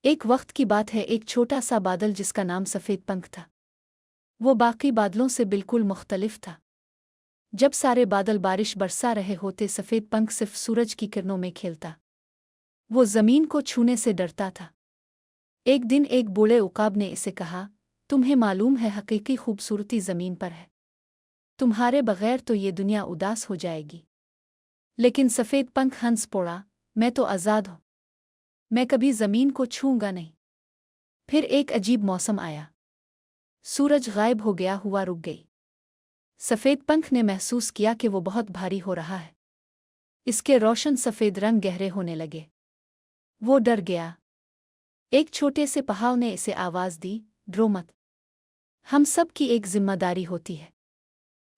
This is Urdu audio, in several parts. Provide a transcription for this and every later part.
ایک وقت کی بات ہے، ایک چھوٹا سا بادل جس کا نام سفید پنکھ تھا۔ وہ باقی بادلوں سے بالکل مختلف تھا۔ جب سارے بادل بارش برسا رہے ہوتے، سفید پنکھ صرف سورج کی کرنوں میں کھیلتا۔ وہ زمین کو چھونے سے ڈرتا تھا۔ ایک دن ایک بوڑھے عقاب نے اسے کہا، تمہیں معلوم ہے حقیقی خوبصورتی زمین پر ہے، تمہارے بغیر تو یہ دنیا اداس ہو جائے گی۔ لیکن سفید پنکھ ہنس پڑا، میں تو آزاد ہوں، میں کبھی زمین کو چھوں گا نہیں۔ پھر ایک عجیب موسم آیا، سورج غائب ہو گیا، ہوا رک گئی۔ سفید پنکھ نے محسوس کیا کہ وہ بہت بھاری ہو رہا ہے، اس کے روشن سفید رنگ گہرے ہونے لگے۔ وہ ڈر گیا۔ ایک چھوٹے سے پہاڑ نے اسے آواز دی، ڈرو مت، ہم سب کی ایک ذمہ داری ہوتی ہے۔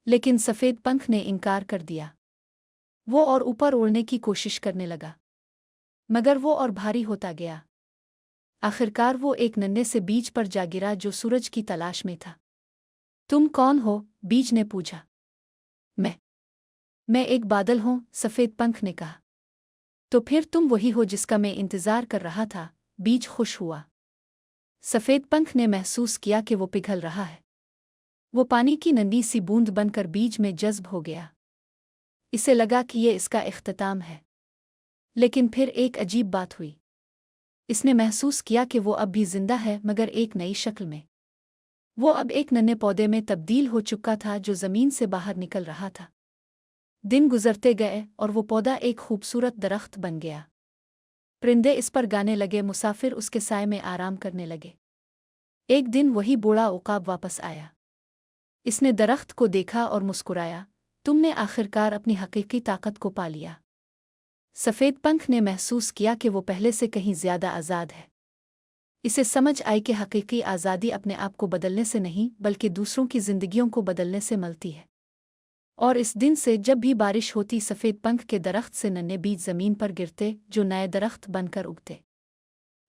لیکن سفید پنکھ نے انکار کر دیا۔ وہ اور اوپر اڑنے کی کوشش کرنے لگا، مگر وہ اور بھاری ہوتا گیا۔ آخرکار وہ ایک ننھے سے بیج پر جا گرا جو سورج کی تلاش میں تھا۔ تم کون ہو؟ بیج نے پوچھا۔ میں ایک بادل ہوں، سفید پنکھ نے کہا۔ تو پھر تم وہی ہو جس کا میں انتظار کر رہا تھا، بیج خوش ہوا۔ سفید پنکھ نے محسوس کیا کہ وہ پگھل رہا ہے۔ وہ پانی کی ننھی سی بوند بن کر بیج میں جذب ہو گیا۔ اسے لگا کہ یہ اس کا اختتام ہے۔ لیکن پھر ایک عجیب بات ہوئی۔ اس نے محسوس کیا کہ وہ اب بھی زندہ ہے، مگر ایک نئی شکل میں۔ وہ اب ایک ننھے پودے میں تبدیل ہو چکا تھا جو زمین سے باہر نکل رہا تھا۔ دن گزرتے گئے اور وہ پودا ایک خوبصورت درخت بن گیا۔ پرندے اس پر گانے لگے، مسافر اس کے سائے میں آرام کرنے لگے۔ ایک دن وہی بوڑھا عقاب واپس آیا۔ اس نے درخت کو دیکھا اور مسکرایا، تم نے آخرکار اپنی حقیقی طاقت کو پا لیا۔ سفید پنکھ نے محسوس کیا کہ وہ پہلے سے کہیں زیادہ آزاد ہے۔ اسے سمجھ آئی کہ حقیقی آزادی اپنے آپ کو بدلنے سے نہیں بلکہ دوسروں کی زندگیوں کو بدلنے سے ملتی ہے۔ اور اس دن سے جب بھی بارش ہوتی، سفید پنکھ کے درخت سے ننھے بیج زمین پر گرتے جو نئے درخت بن کر اگتے۔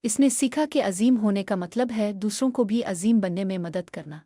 اس نے سیکھا کہ عظیم ہونے کا مطلب ہے دوسروں کو بھی عظیم بننے میں مدد کرنا۔